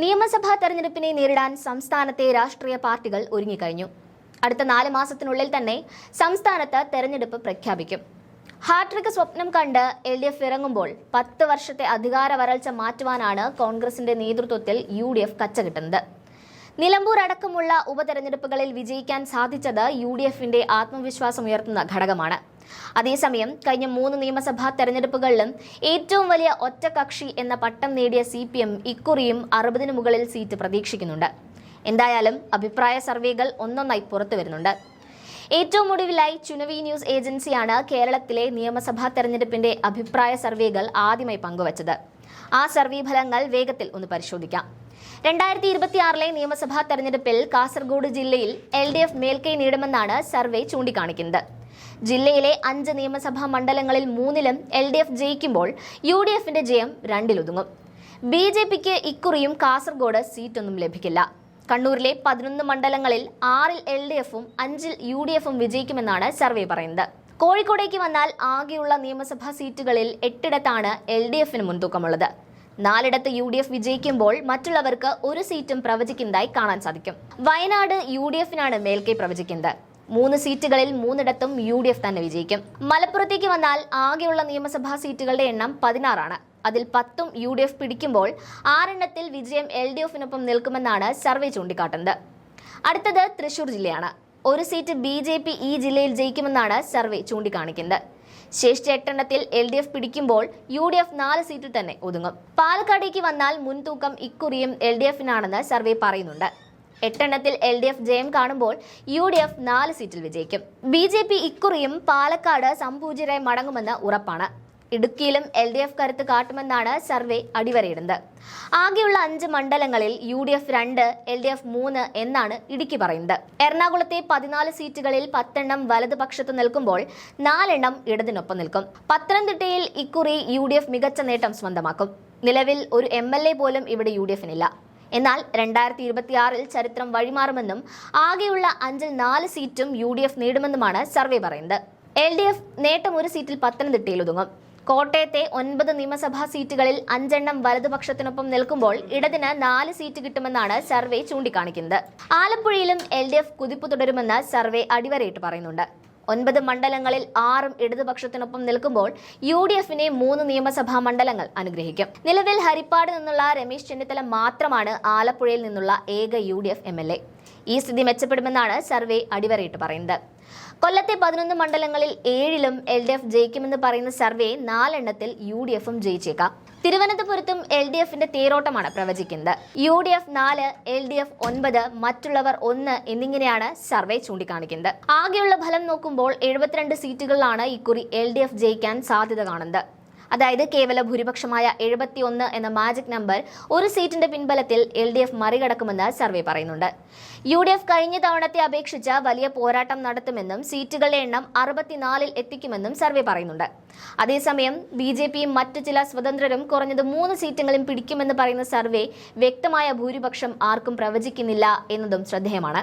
നിയമസഭാ തെരഞ്ഞെടുപ്പിനെ നേരിടാൻ സംസ്ഥാനത്തെ രാഷ്ട്രീയ പാർട്ടികൾ ഒരുങ്ങിക്കഴിഞ്ഞു. അടുത്ത 4 മാസത്തിനുള്ളിൽ തന്നെ സംസ്ഥാനത്ത് തെരഞ്ഞെടുപ്പ് പ്രഖ്യാപിക്കും. ഹാട്രിക് സ്വപ്നം കണ്ട് LDF ഇറങ്ങുമ്പോൾ 10 വർഷത്തെ അധികാര വരൾച്ച മാറ്റുവാനാണ് കോൺഗ്രസിന്റെ നേതൃത്വത്തിൽ UDF കച്ചകിട്ടുന്നത്. നിലമ്പൂർ അടക്കമുള്ള ഉപതെരഞ്ഞെടുപ്പുകളിൽ വിജയിക്കാൻ സാധിച്ചത് UDFന്റെ ആത്മവിശ്വാസം ഉയർത്തുന്ന ഘടകമാണ്. അതേസമയം കഴിഞ്ഞ 3 നിയമസഭാ തെരഞ്ഞെടുപ്പുകളിലും ഏറ്റവും വലിയ ഒറ്റകക്ഷി എന്ന പട്ടം നേടിയ CPM ഇക്കുറിയും 60-ന് മുകളിൽ സീറ്റ് പ്രതീക്ഷിക്കുന്നുണ്ട്. എന്തായാലും അഭിപ്രായ സർവേകൾ ഒന്നൊന്നായി പുറത്തു വരുന്നുണ്ട്. ഏറ്റവും ഒടുവിലായി ചുനവി ന്യൂസ് ഏജൻസിയാണ് കേരളത്തിലെ നിയമസഭാ തെരഞ്ഞെടുപ്പിന്റെ അഭിപ്രായ സർവേകൾ ആദ്യമായി പങ്കുവച്ചത്. ആ സർവേ ഫലങ്ങൾ വേഗത്തിൽ ഒന്ന് പരിശോധിക്കാം. 2026 നിയമസഭാ തെരഞ്ഞെടുപ്പിൽ കാസർഗോഡ് ജില്ലയിൽ LDF മേൽക്കൈ നേടുമെന്നാണ് സർവേ ചൂണ്ടിക്കാണിക്കുന്നത്. ജില്ലയിലെ 5 നിയമസഭാ മണ്ഡലങ്ങളിൽ 3-ലും LDF ജയിക്കുമ്പോൾ UDFന്റെ ജയം 2-ൽ BJPക്ക് ഇക്കുറിയും കാസർഗോഡ് സീറ്റൊന്നും ലഭിക്കില്ല. കണ്ണൂരിലെ 11 മണ്ഡലങ്ങളിൽ 6-ൽ LDFും 5-ൽ UDFും വിജയിക്കുമെന്നാണ് സർവേ പറയുന്നത്. കോഴിക്കോടേക്ക് വന്നാൽ ആകെയുള്ള നിയമസഭാ സീറ്റുകളിൽ 8-ഇടത്താണ് LDFന് മുൻതൂക്കമുള്ളത്. 4-ഇടത്ത് UDF വിജയിക്കുമ്പോൾ മറ്റുള്ളവർക്ക് ഒരു സീറ്റും പ്രവചിക്കുന്നതായി കാണാൻ സാധിക്കും. വയനാട് UDFനാണ് മേൽക്കൈ പ്രവചിക്കുന്നത്. 3 സീറ്റുകളിൽ 3-ഇടത്തും UDF തന്നെ വിജയിക്കും. മലപ്പുറത്തേക്ക് വന്നാൽ ആകെയുള്ള നിയമസഭാ സീറ്റുകളുടെ എണ്ണം 16 ആണ്. അതിൽ 10ഉം UDF പിടിക്കുമ്പോൾ 6-എണ്ണത്തിൽ വിജയം LDFനൊപ്പം നിൽക്കുമെന്നാണ് സർവേ ചൂണ്ടിക്കാട്ടുന്നത്. അടുത്തത് തൃശൂർ ജില്ലയാണ്. ഒരു സീറ്റ് BJP ഈ ജില്ലയിൽ ജയിക്കുമെന്നാണ് സർവേ ചൂണ്ടിക്കാണിക്കുന്നത്. ശേഷിച്ച 8-എണ്ണത്തിൽ LDF പിടിക്കുമ്പോൾ UDF 4 സീറ്റിൽ തന്നെ ഒതുങ്ങും. പാലക്കാടേക്ക് വന്നാൽ മുൻതൂക്കം ഇക്കുറിയും LDFനാണെന്ന് സർവേ പറയുന്നുണ്ട്. 8-എണ്ണത്തിൽ LDF ജയം കാണുമ്പോൾ UDF 4 സീറ്റിൽ വിജയിക്കും. BJP ഇക്കുറിയും പാലക്കാട് സംപൂജ്യരായി മടങ്ങുമെന്ന് ഉറപ്പാണ്. ഇടുക്കിയിലും LDF കരുത്ത് കാട്ടുമെന്നാണ് സർവേ അടിവരയിടുന്നത്. ആകെയുള്ള 5 മണ്ഡലങ്ങളിൽ UDF 2, LDF 3 എന്നാണ് ഇടുക്കി പറയുന്നത്. എറണാകുളത്തെ 14 സീറ്റുകളിൽ 10 വലതുപക്ഷത്ത് നിൽക്കുമ്പോൾ 4 ഇടതിനൊപ്പം നിൽക്കും. പത്തനംതിട്ടയിൽ ഇക്കുറി UDF മികച്ച നേട്ടം സ്വന്തമാക്കും. നിലവിൽ ഒരു MLA പോലും ഇവിടെ UDFനില്ല. എന്നാൽ 2026 ചരിത്രം വഴിമാറുമെന്നും ആകെയുള്ള 5-ൽ 4 സീറ്റും UDF നേടുമെന്നുമാണ് സർവേ പറയുന്നത്. LDF നേട്ടം ഒരു സീറ്റിൽ പത്തനംതിട്ടയിൽ ഒതുങ്ങും. കോട്ടയത്തെ 9 നിയമസഭാ സീറ്റുകളിൽ 5 വലതുപക്ഷത്തിനൊപ്പം നിൽക്കുമ്പോൾ ഇടതിന് 4 സീറ്റ് കിട്ടുമെന്നാണ് സർവേ ചൂണ്ടിക്കാണിക്കുന്നത്. ആലപ്പുഴയിലും LDF കുതിപ്പ് തുടരുമെന്ന് സർവേ അടിവരയിട്ട് പറയുന്നുണ്ട്. 9 മണ്ഡലങ്ങളിൽ 6ഉം ഇടതുപക്ഷത്തിനൊപ്പം നിൽക്കുമ്പോൾ UDFനെ 3 നിയമസഭാ മണ്ഡലങ്ങൾ അനുഗ്രഹിക്കും. നിലവിൽ ഹരിപ്പാട് നിന്നുള്ള രമേശ് ചെന്നിത്തല മാത്രമാണ് ആലപ്പുഴയിൽ നിന്നുള്ള ഏക UDF MLA. ഈ സ്ഥിതി മെച്ചപ്പെടുമെന്നാണ് സർവേ അടിവരയിട്ട് പറയുന്നത്. കൊല്ലത്തെ 11 മണ്ഡലങ്ങളിൽ 7-ലും LDF ജയിക്കുമെന്ന് പറയുന്ന സർവേ 4-എണ്ണത്തിൽ UDFും ജയിച്ചേക്കാം. തിരുവനന്തപുരത്തും LDFന്റെ തേരോട്ടമാണ് പ്രവചിക്കുന്നത്. UDF 4, LDF 9, മറ്റുള്ളവർ 1 എന്നിങ്ങനെയാണ് സർവേ ചൂണ്ടിക്കാണിക്കുന്നത്. ആകെയുള്ള ഫലം നോക്കുമ്പോൾ 72 സീറ്റുകളിലാണ് ഇക്കുറി LDF ജയിക്കാൻ സാധ്യത കാണുന്നത്. അതായത് കേവല ഭൂരിപക്ഷമായ 71 എന്ന മാജിക് നമ്പർ ഒരു സീറ്റിന്റെ പിൻബലത്തിൽ LDF മറികടക്കുമെന്ന് സർവേ പറയുന്നുണ്ട്. UDF കഴിഞ്ഞ തവണത്തെ അപേക്ഷിച്ച് വലിയ പോരാട്ടം നടത്തുമെന്നും സീറ്റുകളുടെ എണ്ണം 64-ൽ എത്തിക്കുമെന്നും സർവേ പറയുന്നുണ്ട്. അതേസമയം BJPയും മറ്റു ചില സ്വതന്ത്രരും കുറഞ്ഞത് 3 സീറ്റുകളും പിടിക്കുമെന്ന് പറയുന്ന സർവേ വ്യക്തമായ ഭൂരിപക്ഷം ആർക്കും പ്രവചിക്കുന്നില്ല എന്നതും ശ്രദ്ധേയമാണ്.